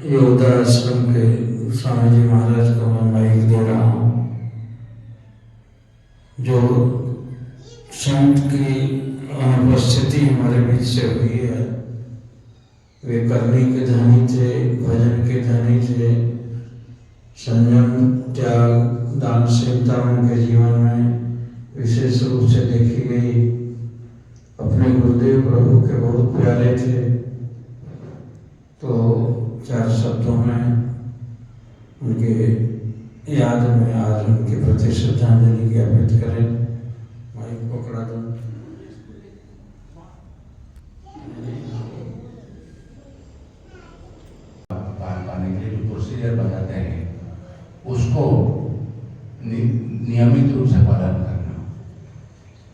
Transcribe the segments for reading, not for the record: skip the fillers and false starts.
योगदा आश्रम के स्वामी जी महाराज को मैं माइक दे रहा हूँ। जो संत की अनुपस्थिति हमारे बीच से हुई है, वे करनी के धनी थे, भजन के धनी थे, संयम, त्याग, दानशीलता उनके जीवन में विशेष रूप से देखी गई। अपने गुरुदेव प्रभु के बहुत प्यारे थे। तो 4 शब्दों में उनके याद में आज उनके प्रति श्रद्धांजलि ज्ञापित करें। माइक पकड़ा दो। पाने के लिए जो प्रोसीजर बताते हैं उसको नियमित रूप से पालन करना।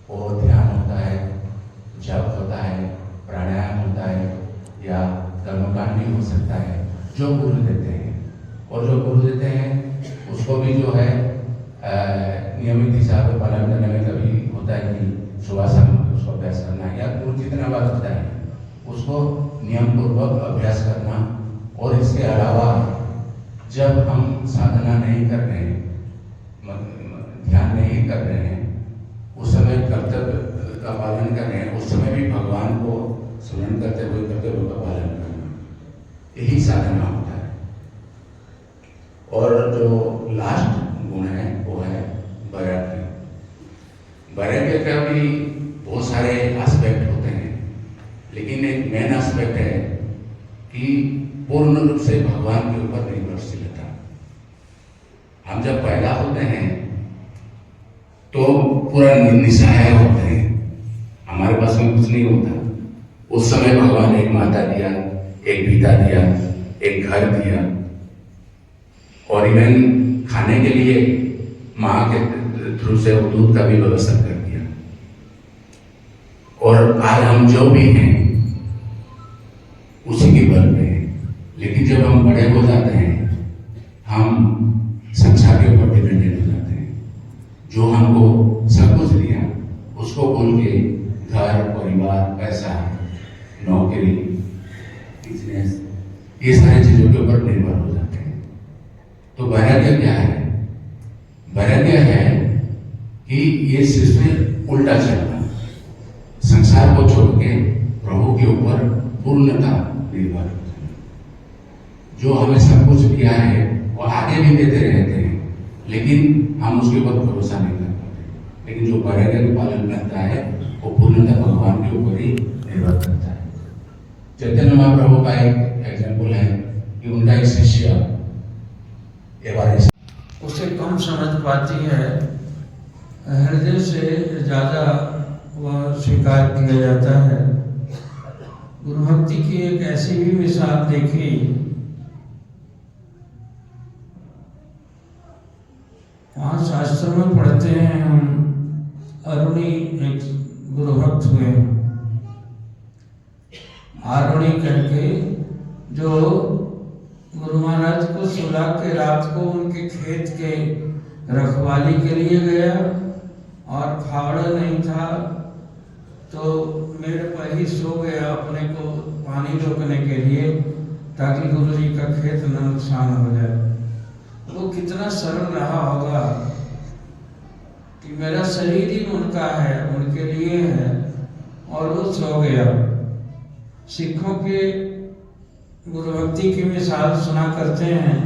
वो ध्यान होता है, जप होता है, प्राणायाम होता है या कर्मकांड भी हो सकता है, जो गुरु देते हैं। और जो गुरु देते हैं उसको भी जो है नियमित हिसाब से पालन करने में कभी होता है कि सुबह शाम उसको अभ्यास करना, या गुरु जितना बात होता है उसको नियम पूर्वक अभ्यास करना। और इसके अलावा जब हम साधना नहीं कर रहे हैं, ध्यान नहीं कर रहे हैं, उस समय कर्तव्य का पालन कर रहे हैं, उस समय भी भगवान को स्मरण करते हुए कर्तव्य का पालन करना, यही साधना होता है। और जो लास्ट गुण है वो है वैराग्य। वैराग्य का भी बहुत सारे एस्पेक्ट होते हैं, लेकिन एक मेन एस्पेक्ट है कि पूर्ण रूप से भगवान के ऊपर निर्भरशीलता। हम जब पैदा होते हैं तो पूरा निस्सहाय होते हैं, हमारे पास में कुछ नहीं होता। उस समय भगवान एक माता दिया, एक पिता दिया, एक घर दिया, और इवन खाने के लिए माँ के थ्रू से दूध का भी व्यवस्था कर दिया। और आज हम जो भी हैं उसी के बल पे हैं। लेकिन जब हम बड़े हो जाते हैं, हम संसार के ऊपर डिपेंडेंट हो जाते हैं। जो हमको सब कुछ दिया उसको भूल के घर, परिवार, पैसा, नौकरी, बिजनेस, ये सारी चीजों के ऊपर निर्भर हो जाते हैं। तो वैराग्य क्या है? वैराग्य है कि ये सिर्फ उल्टा चलना, संसार को छोड़ के प्रभु के ऊपर पूर्णता निर्भर। जो हमें सब कुछ दिया है वो आगे भी देते रहते हैं, लेकिन हम उसके ऊपर भरोसा नहीं कर पाते। लेकिन जो वैराग्य का पालन करता है वो पूर्णतः भगवान के ऊपर ही निर्भर करता है। चैतन्य महाप्रभु का एक एग्जाम्पल है कि उनका एक शिष्य उसे कम समझ पाती है, हृदय से ज्यादा वह स्वीकार किया जाता है। गुरु भक्ति की एक ऐसी भी मिसाल देखी। वहाँ शास्त्र में पढ़ते हैं हम, अरुणी एक गुरु भक्त हुए, आरुणी करके, जो गुरु महाराज को सुला के रात को उनके खेत के रखवाली के लिए गया, और फावड़ा नहीं था तो मेड़ पर ही सो गया अपने को पानी रोकने के लिए, ताकि गुरु जी का खेत न नुकसान हो जाए। वो कितना सरल रहा होगा कि मेरा शरीर ही उनका है, उनके लिए है, और वो सो गया। सिखों के गुरु भक्ति की मिसाल सुना करते हैं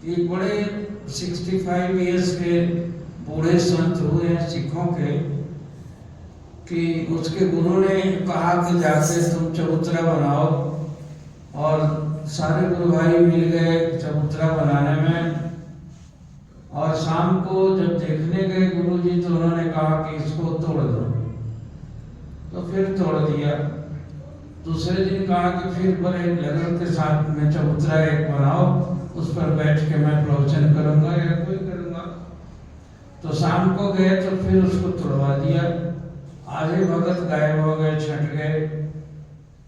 कि बड़े 65 इयर्स के बूढ़े संत हुए हैं सिखों के, कि उसके गुरु ने कहा कि जाके तुम चबूतरा बनाओ, और सारे गुरु भाई मिल गए चबूतरा बनाने में। और शाम को जब देखने गए गुरुजी तो उन्होंने कहा कि इसको तोड़ दो, तो फिर तोड़ दिया। दूसरे दिन कहा कि फिर बड़े लगन के साथ में चबूतरा एक बनाओ, उस पर बैठ के मैं प्रवचन करूंगा या कोई करूंगा। तो शाम को गए तो फिर उसको तोड़वा दिया। आधे भगत गायब हो गए, छट गए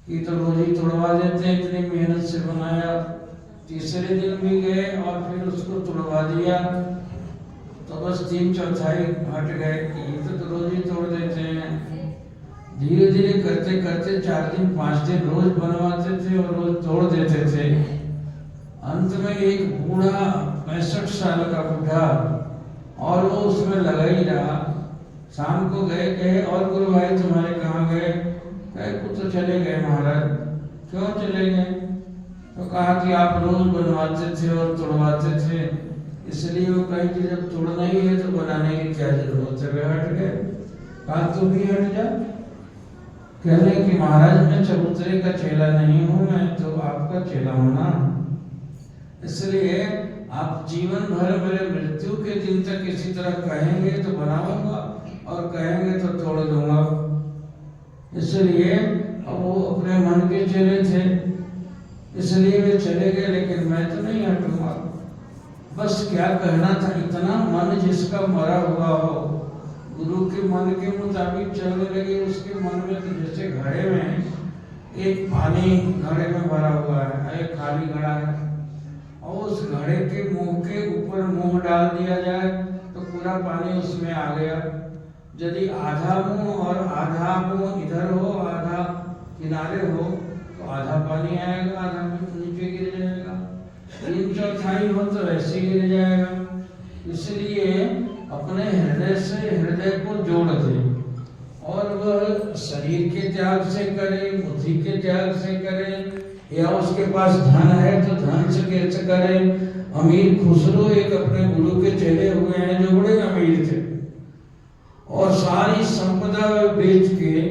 कि तो रोज ही तोड़वा देते हैं, इतनी मेहनत से बनाया। तीसरे दिन भी गए और फिर उसको तोड़वा दिया, तो बस 3/4 हट गए कि तो रोज ही तोड़ देते हैं। धीरे धीरे करते करते 4 दिन 5 दिन रोज बनवाते थे और रोज तोड़ देते थे। अंत में एक बूढ़ा 65 साल का बूढ़ा, और वो उसमें लगा ही रहा। शाम को गए, कहे और गुरु भाई तुम्हारे कहाँ गए? कहे कुछ तो चले गए महाराज। क्यों चले गए? तो कहा कि आप रोज बनवाते थे और तोड़वाते थे, इसलिए वो कहे कि जब तोड़ना ही है तो बनाने की क्या जरूरत है, वे हट गए। कहा तू भी हट जा। कहने कि महाराज मैं चबूतरे का चेला नहीं हूँ, मैं तो आपका चेला हूँ ना, इसलिए आप जीवन भर मेरे मृत्यु के दिन तक इसी तरह कहेंगे तो बनाऊंगा और कहेंगे तो तोड़ दूंगा। इसलिए अब वो अपने मन के चेले थे, इसलिए वे चले गए, लेकिन मैं तो नहीं हटूंगा। बस क्या कहना था, इतना मन जिसका मरा हुआ हो, गुरु के मन के मुताबिक चलने लगे, उसके मन में तो जैसे घड़े में एक पानी घड़े में भरा हुआ है, एक खाली घड़ा है, और उस घड़े के मुंह के ऊपर मुंह डाल दिया जाए तो पूरा पानी उसमें आ गया। यदि आधा मुंह और आधा मुंह इधर हो, आधा किनारे हो, तो आधा पानी आएगा, आधा नीचे गिर जाएगा। 3/4 हो तो ऐसे गिर जाएगा। इसलिए अपने हृदय से हृदय को जोड़ दे, और वह शरीर के त्याग से करे, बुद्धि के त्याग से करे, या उसके पास धन है तो धन से कैसे करे। अमीर खुसरो एक अपने गुरु के चेले हुए हैं जो बड़े अमीर थे, और सारी संपदा बेच के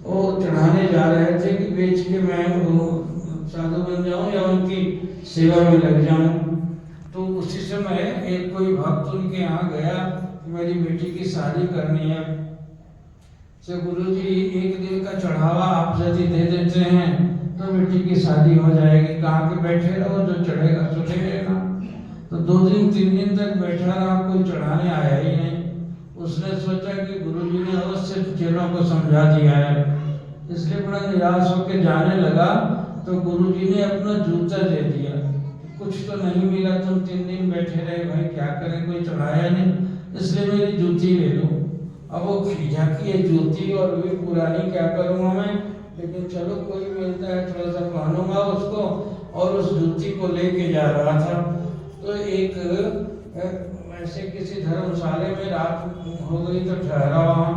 वो चढ़ाने जा रहे थे कि बेच के मैं साधु बन जाऊं या उनकी सेवा में लग जाऊं। तो उसी समय एक कोई भक्त उनके यहाँ गया कि मेरी बेटी की शादी करनी है, तो गुरुजी एक दिन का चढ़ावा आप यदि दे देते हैं तो बेटी की शादी हो जाएगी। कहाँ के बैठे रहो, जो चढ़ेगा सो लेगा। तो 2 दिन 3 दिन तक बैठा रहा, कोई चढ़ाने आया ही नहीं। उसने सोचा कि गुरुजी ने अवश्य चेलों को समझा दिया है, इसलिए बड़ा निराश होकर जाने लगा। तो गुरुजी ने अपना जूता दे दिया। कुछ तो नहीं मिला, तुम 3 दिन बैठे रहे, भाई क्या करें, कोई चढ़ाया नहीं, इसलिए मेरी जूती ले लो। अब वो खींचा कि ये जूती और भी पुरानी, क्या करूँगा मैं, लेकिन चलो कोई मिलता है थोड़ा सा पहनूंगा उसको, और उस जूती को लेके जा रहा था। तो एक ऐसे किसी धर्मशाले में रात हो गई तो ठहरा वहाँ,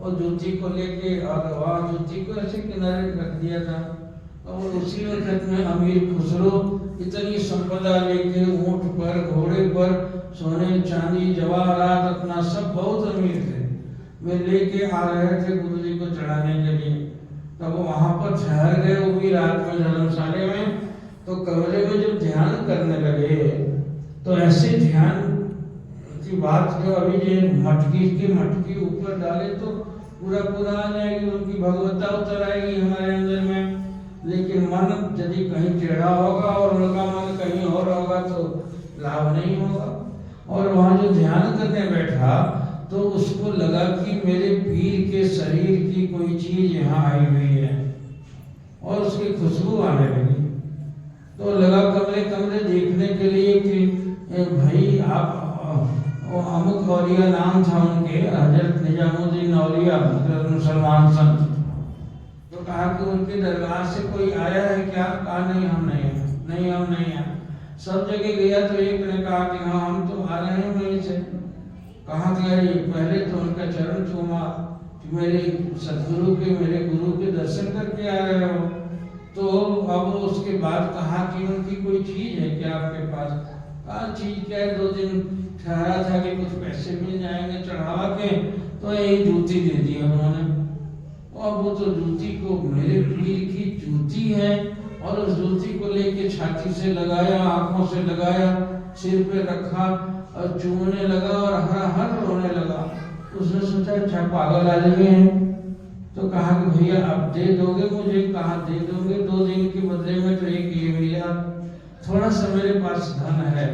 और जूती को लेके, और वहाँ जूती को ऐसे किनारे रख दिया था। और उसी वक्त में अमीर खुसरो इतनी संपदा लेके ऊंट पर, घोड़े पर, सोने चांदी जवाहरात, अपना सब बहुत अमीर थे, वे लेके आ रहे थे गुरुजी को चढ़ाने के लिए। तब वो वहां पर ठहर गए, वो भी रात में धर्मशाले में। तो कमरे में जब ध्यान करने लगे तो ऐसे ध्यान की बात, जो अभी जो मटकी ऊपर डाले तो पूरा आ जाएगी, उनकी भगवत्ता उतर आएगी हमारे अंदर में। लेकिन मन यदि कहीं टेढ़ा होगा और उनका मन कहीं और होगा तो लाभ नहीं होगा। और वहां जो ध्यान करने बैठा तो उसको लगा कि मेरे पीर के शरीर की कोई चीज यहाँ आई हुई है, और उसकी खुशबू आने लगी। तो लगा कमरे देखने के लिए कि भाई आप, अमुक औलिया नाम था उनके, हजरत निजामुद्दीन औलिया, मुसलमान संत। तो कहा कि उनके दरगाह से कोई आया है क्या? कहा नहीं, हम नहीं आए। सब जगह गया तो एक ने कहा कि हाँ हम तो आ रहे हैं वहीं से। कहा गया, पहले तो उनका चरण चूमा कि मेरे सदगुरु के, मेरे गुरु के दर्शन करके आ रहे हो। तो अब उसके बाद कहा कि उनकी कोई चीज है क्या आपके पास? कहा चीज क्या है, 2 दिन ठहरा था कि कुछ पैसे मिल जाएंगे चढ़ावा के, तो यही जूती दे दी उन्होंने। और वो तो जूती को, मेरे पीर की जूती है, और उस जूती को लेके छाती से लगाया, आंखों से लगाया, सिर पे रखा और चूमने लगा और हर रोने लगा। उसने सोचा अच्छा पागल आदमी है। तो कहा कि भैया आप दे दोगे मुझे? कहा दे दोगे, 2 दिन के बदले में तो एक ये मिला, थोड़ा सा मेरे पास धन है,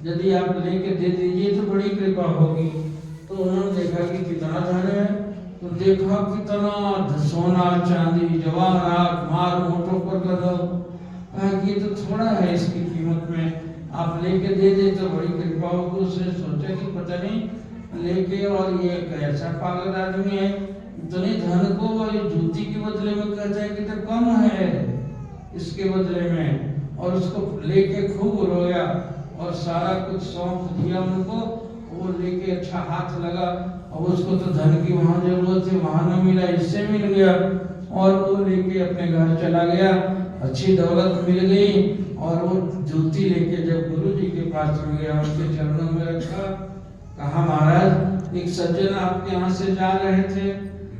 यदि आप लेके दे दीजिए तो बड़ी कृपा होगी। तो उन्होंने देखा कि कितना धन है, तो देखा कितना सोना चांदी जवाहरात मार मोटों पर करो। कहा कि तो थोड़ा है इसकी कीमत में, आप लेके दे दे तो बड़ी कृपा होगी। उसने सोचा कि पता नहीं लेके, और ये कैसा पागल आदमी है, इतने धन को जूती के बदले में कहता है कि तो कम है इसके बदले में। और उसको लेके खूब रोया और सारा कुछ सौंप दिया उनको। वो लेके अच्छा हाथ लगा, और उसको तो धन की वहाँ जरूरत है, वहाँ न मिला, इससे मिल गया, और वो लेके अपने घर चला गया, अच्छी दौलत मिल गई। और वो जूती लेके जब गुरु जी के पास में गया, उनके चरणों में रखा, कहा महाराज एक सज्जन आपके यहाँ से जा रहे थे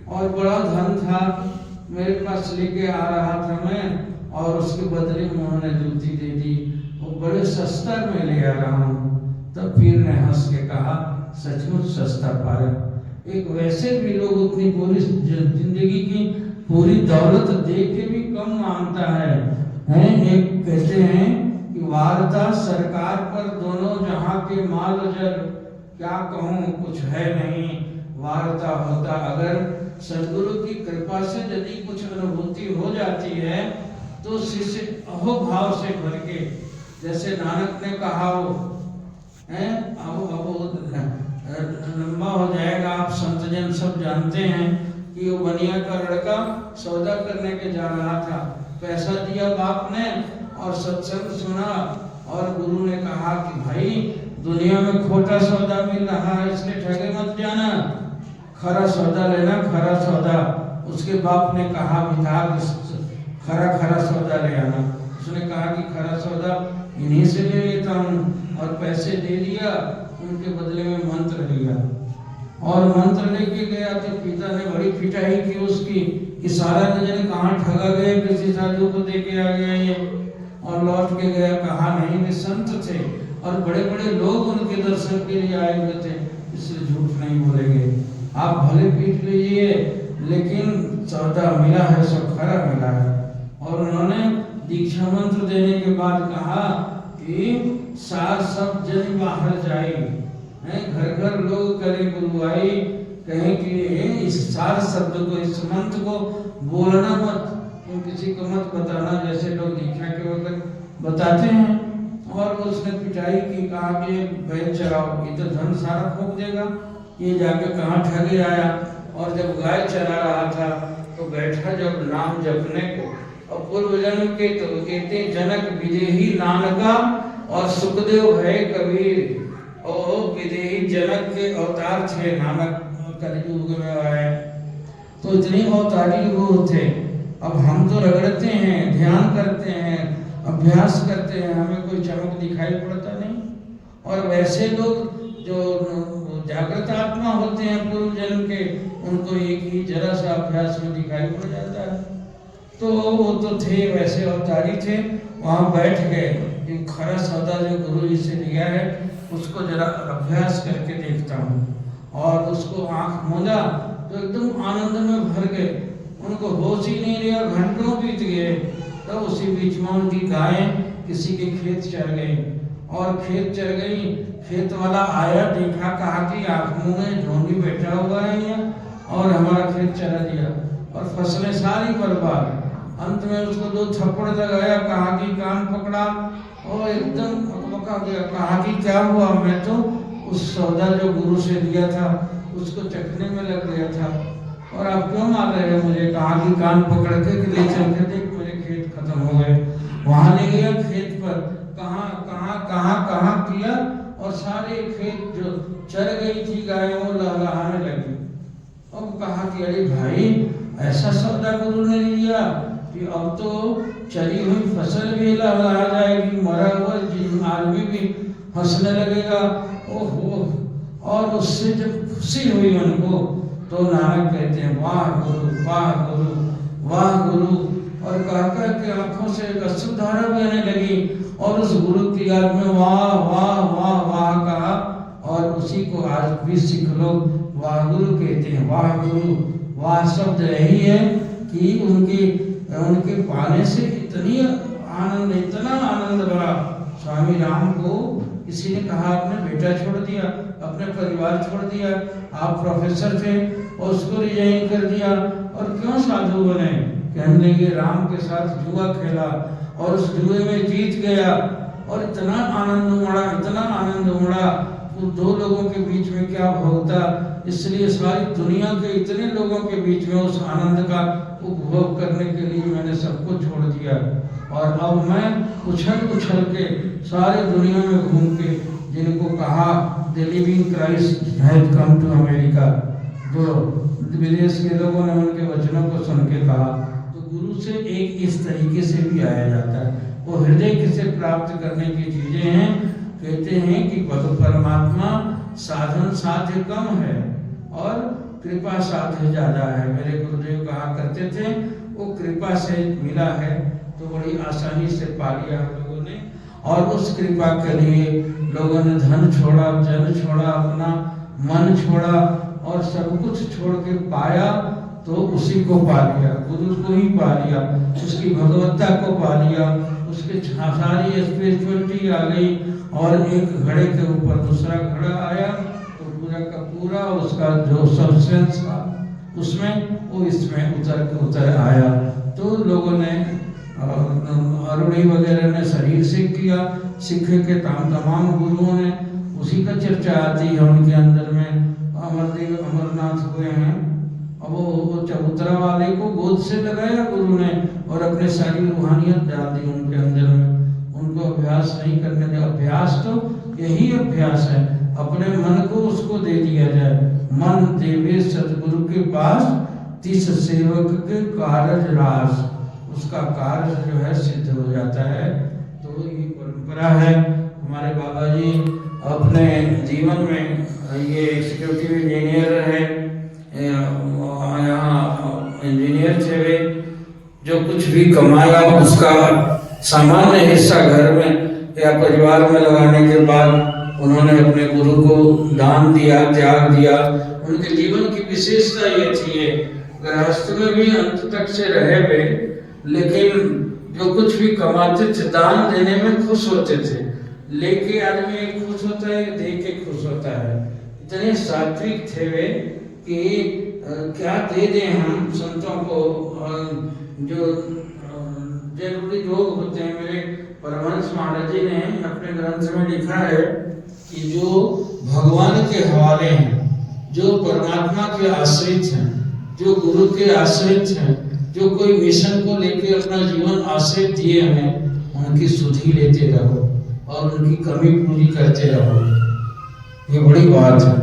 और बड़ा धन था, मेरे पास लेके आ रहा था मैं, और उसके बदले में उन्होंने जूती दे दी, वो बड़े सस्ता में ले आ रहा हूँ। तब पीर ने हंस के कहा सचमुच सस्ता पाया। एक वैसे भी लोग अपनी पूरी जिंदगी की पूरी दौलत दे के भी कम मांगता है। एक कहते हैं कि वारता सरकार पर दोनों जहां के माल जल, क्या कहूँ कुछ है नहीं वारता होता। अगर सदगुरु की कृपा से यदि कुछ अनुभूति हो जाती है तो शिष्य अहोभाव से भर के, जैसे नानक ने कहा वो है, अब लंबा हो जाएगा, आप संतजन सब जानते हैं कि वो बनिया का लड़का सौदा करने के जा रहा था, पैसा दिया बाप ने और सत्संग सुना, और गुरु ने कहा कि भाई दुनिया में खोटा सौदा मिल रहा है इसलिए ठगे मत जाना, खरा सौदा लेना, खरा सौदा। उसके बाप ने कहा विधा खरा खरा सौदा ले आना। उसने कहा कि खरा सौदा इन्हीं से ले लेता हूँ, और पैसे दे दिया, उनके बदले में मंत्र लिया, और मंत्र लेके गया तो पिता ने बड़ी पिटाई की उसकी कि सारा न जाने कहाँ ठगा गए, किसी साधु को दे के आ गया ये, और लौट के गया। कहा नहीं वे संत थे और बड़े बड़े लोग उनके दर्शन के लिए आए हुए थे, इसलिए झूठ नहीं बोलेंगे। आप भले पीट लीजिए लेकिन सौदा मिला है, सब खरा मिला है। और उन्होंने दीक्षा मंत्र देने के बाद कहा कि सार सब जन बाहर जाए, घर घर लोग करें गुरुआई, कहें कि इस सार शब्द को, इस मंत्र को बोलना मत, तुम किसी को मत बताना, जैसे लोग दीक्षा के वक्त बताते हैं। और उसने पिटाई की, कहा कि बैल चराओ, ये तो धन सारा फूंक देगा, ये जाके कहाँ ठगे आया। और जब गाय चरा रहा था तो बैठा जब नाम जपने को, और पूर्व जन्म के तो कहते जनक विदेही नानका और सुखदेव है कबीर, और विदेही जनक के अवतार थे, नानक कलयुग में आए तो इतने अवतारी वो थे। अब हम तो रगड़ते हैं, ध्यान करते हैं, अभ्यास करते हैं, हमें कोई चमक दिखाई पड़ता नहीं। और वैसे लोग जो जागृत आत्मा होते हैं पूर्व जन्म के, उनको एक ही जरा सा अभ्यास में दिखाई पड़ जाता है। तो वो तो थे वैसे अवतारी थे, वहाँ बैठ गए कि खरा सौदा जो गुरु जी से लिया है उसको जरा अभ्यास करके देखता हूँ। और उसको आंख मूंदा तो एकदम आनंद में भर गए, उनको होश ही नहीं रहा, घंटों बीत गए। तब उसी बीच में उनकी गायें किसी के खेत चढ़ गई, और खेत चढ़ गई, खेत वाला आया, देखा, कहा कि आँख मुँह में ढोंगी बैठा हुआ है यहाँ और हमारा खेत चला दिया और फसलें सारी बर्बाद। अंत में उसको 2 थप्पड़ लगाया, कहा कि कान पकड़ा और एकदम अकबका गया, कहा कि क्या हुआ, मैं तो उस सौदा जो गुरु से दिया था उसको चखने में लग गया था, और आप क्यों मार रहे हो मुझे। कहा कि कान पकड़ के ले चल के देख मेरे खेत खत्म हो गए। वहां ले गया खेत पर, कहाँ कहाँ कहाँ कहाँ किया, और सारे खेत जो चर गई थी गाय वो लहलहाने लगी। अब कहा कि अरे भाई ऐसा सौदा गुरु ने लिया कि अब तो चरी हुई फसल भी लहलहा जाएगी, मरा हुआ आदमी भी हंसने लगेगा, ओहो। और उससे जब खुशी हुई उनको तो नानक कहते हैं वाह गुरु वाह गुरु वाह गुरु, और कहकर के आंखों से अश्रुधारा बहने लगी, और उस गुरु की याद में वाह वाह वाह वाह कहा। और उसी को आज भी सिख लोग वाह गुरु कहते हैं। वाह गुरु, वाह शब्द यही है कि उनके पाने से इतनी आनंद, इतना आनंद बढ़ा। स्वामी राम को किसी ने कहा आपने बेटा छोड़ दिया, अपने परिवार छोड़ दिया, आप प्रोफेसर थे और उसको रिजाइन कर दिया, और क्यों साधु बने। कहने लगे राम के साथ जुआ खेला और उस जुए में जीत गया, और इतना आनंद उमड़ा, इतना आनंद उमड़ा, तो 2 लोगों के बीच में क्या भोगता, इसलिए सारी दुनिया के इतने लोगों के बीच में उस आनंद का उपभोग करने के लिए मैंने सबको छोड़ दिया। और अब मैं उछल उछल के सारे दुनिया में घूम के जिनको कहा the living Christ has come to America, जो विदेश के लोगों ने उनके वचनों को सुन के कहा, तो गुरु से एक इस तरीके से भी आया जाता है। वो हृदय से प्राप्त करने की चीजें हैं। कहते हैं कि परमात्मा साधन साध्य कम है और कृपा साध्य ज्यादा है। मेरे गुरुदेव कहा करते थे वो कृपा से मिला है तो बड़ी आसानी से पा लिया हम लोगों ने, और उस कृपा के लिए लोगों ने धन छोड़ा, जन छोड़ा, अपना मन छोड़ा और सब कुछ छोड़ के पाया तो उसी को पा लिया, गुरु को ही पा लिया, उसकी भगवत्ता को पा लिया, उसके सारी स्पिरिचुअलिटी आ गई और एक घड़े के ऊपर दूसरा घड़ा आया तो पूरा का पूरा उसका जो सब्सटेंस था उसमें वो इसमें उतर आया। तो लोगों ने अरुणी वगैरह ने शरीर से किया, सिखे के तमाम गुरुओं ने उसी का चर्चा आती है उनके अंदर में। अमरदेव अमरनाथ हुए हैं, अब वो चबूतरा वाले को गोद से लगाया गुरु ने और अपने सारी रूहानियत डाल दी उनके अंदर में। उनको अभ्यास नहीं करने दिया। अभ्यास तो यही अभ्यास है, अपने मन को उसको दे दिया जाए। मन देवे सतगुरु के पास तिस सेवक के कारज रास, उसका कार्य जो है सिद्ध हो जाता है। तो ये परंपरा है। हमारे बाबा जी अपने जीवन में ये एग्जीक्यूटिव इंजीनियर है, यहाँ इंजीनियर थे वे, जो कुछ भी कमाया उसका सामान्य हिस्सा घर में या परिवार में लगाने के बाद उन्होंने अपने गुरु को दान दिया, त्याग दिया। उनके जीवन की विशेषता ये थी, गृहस्थ में भी अंत तक से रहे वे, लेकिन जो कुछ भी कमाते थे दान देने में खुश होते थे। लेके आदमी खुश होता है, दे के खुश होता है। इतने सात्विक थे वे कि क्या दे दें हम संतों को, जो जरूरी लोग होते हैं। मेरे परमहंस महाराज जी ने अपने ग्रंथ में लिखा है कि जो भगवान के हवाले हैं, जो परमात्मा के आश्रित हैं, जो गुरु के आश्रित हैं, जो कोई मिशन को लेके अपना जीवन आश्रित दिए हमें, उनकी सुधि लेते रहो और उनकी कमी पूरी करते रहो। ये बड़ी बात है,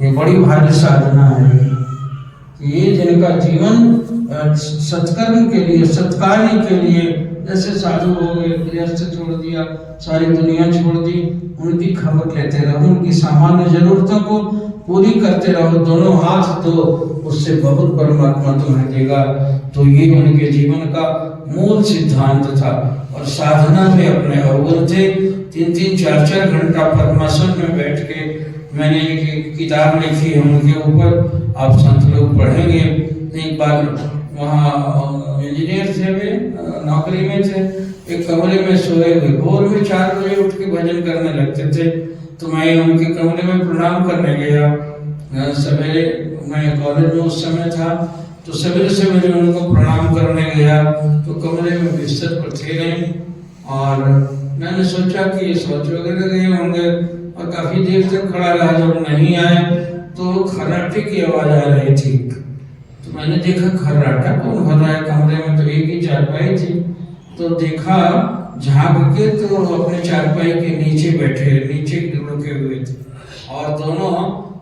ये बड़ी भारी साधना है। ये जिनका जीवन सत्कर्म के लिए, सत्कार्य के लिए, जैसे साधु हो गए, गृहस्थ छोड़ दिया, सारी दुनिया छोड़ दी, उनकी खबर लेते रहो, उनकी सामान्य जरूरतों को पूरी करते रहो, दोनों हाथ दो, उससे बहुत परमात्मा तुम्हें देगा। तो ये उनके जीवन का मूल सिद्धांत था। और साधना में अपने अवगुण थे। 3-3, 4-4 घंटा पद्मासन में बैठ के मैंने एक किताब लिखी है उनके ऊपर, आप संत लोग पढ़ेंगे। एक बार वहाँ इंजीनियर थे वे, नौकरी में थे, एक कमरे में सोए हुए, भोर में 4 बजे उठ के भजन करने लगते थे। तो मैं उनके कमरे में प्रणाम करने गया। सवेरे मैं कॉलेज में उस समय था, तो सवेरे सवेरे उनको प्रणाम करने गया तो कमरे में बिस्तर पर थे नहीं, और मैंने सोचा कि ये सोच वगैरह गए होंगे, और काफी देर तक खड़ा रहा। जब नहीं आए तो खर्राटे की आवाज आ रही थी। तो मैंने देखा खर्राटा कौन हो रहा है, कमरे में तो एक ही चारपाई थी। तो देखा झांक के तो अपने चारपाई के नीचे बैठे, नीचे रुके हुए थे, और दोनों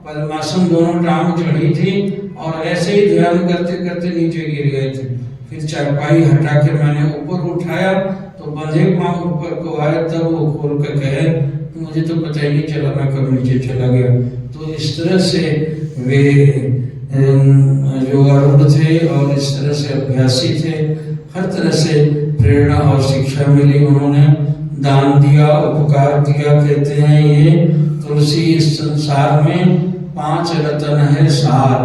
पद्मासन, दोनों टांग चढ़ी थी और ऐसे ही ध्यान करते करते नीचे गिर गए थे। फिर चारपाई हटा के मैंने ऊपर उठाया तो बंधे पांव ऊपर को आया, तब वो खोल कर कहे तो मुझे तो पता ही नहीं चला मैं कब नीचे चला गया। तो इस तरह से वे योगारूढ़ थे और इस तरह से अभ्यासी थे। हर तरह से प्रेरणा और शिक्षा मिली, उन्होंने दान दिया, उपकार दिया। कहते हैं ये तुलसी इस संसार में 5 रत्न है सार,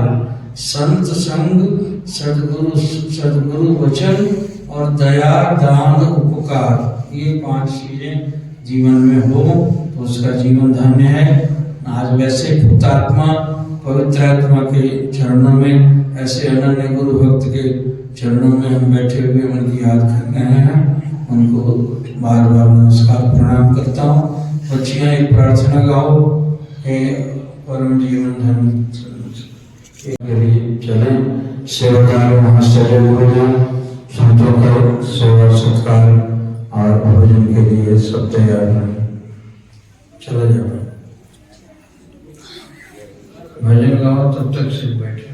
संत संग, सद्गुरु वचन और दया, दान, उपकार। ये 5 चीजें जीवन में हो तो उसका जीवन धन्य है। आज वैसे पुतात्मा पवित्र आत्मा के चरणों में, ऐसे अनन्य गुरु भक्त के चरणों में हम बैठे हुए उनकी याद कर रहे हैं। उनको बार बार नमस्कार प्रणाम करता हूँ। बच्चियाँ एक प्रार्थना गाओ, हे परम जीवन धन के लिए चलें। सेवादार महाश्चर्य गुरुजन संतों का सेवा सत्कार तैयार है, चला जाओ। भजन गाओ, तब तक से बैठे।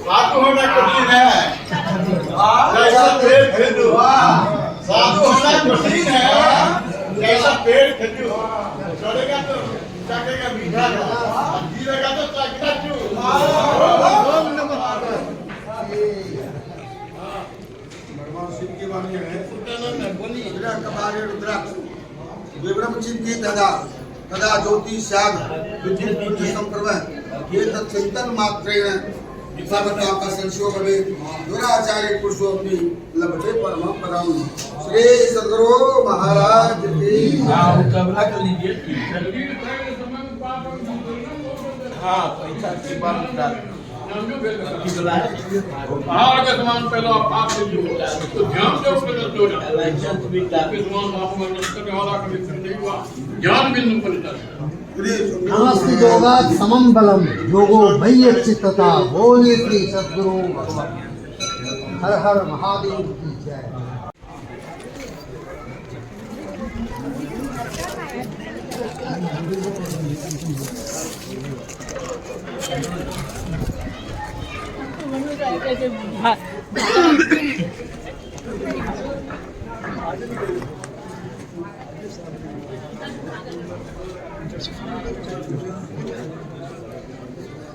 साधु होना कठिन है, जैसा पेड़ खरीदो। साधु होना कठिन है, जैसा पेड़ खरीदो। चढ़ेगा तो चढ़ेगा मीठा, गिरेगा तो चढ़ेगा चूर। भगवान शिव की वाणी है, रुद्राक्ष विभ्रम चिंतित तदा तदा ज्योति स्याद विद्युत पुण्य संप्रभ ये तत्चिंतन मात्रेण सर्वथा का संशय भवे दुराचार्य पुरुषो अपनी लभते परम पदम। श्री सद्गुरु महाराज की तबला कर लीजिए। हाँ पैसा की बात पहाड़ के समान पहले आप से जो तो ध्यान से पहले जो समान आप में करने वाला कभी नहीं हुआ ज्ञान बिंदु पर जाता नमस्ते योगात् समम बलम योगो मय्य चित्तता बोले श्री सद्गुरु भगवान। हर हर महादेव की जय।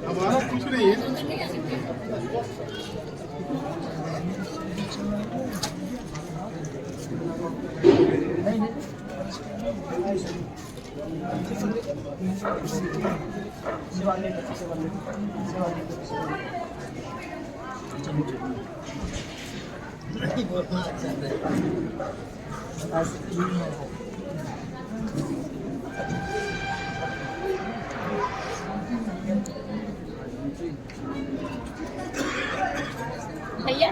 हमारा कुछ नहीं है। भैया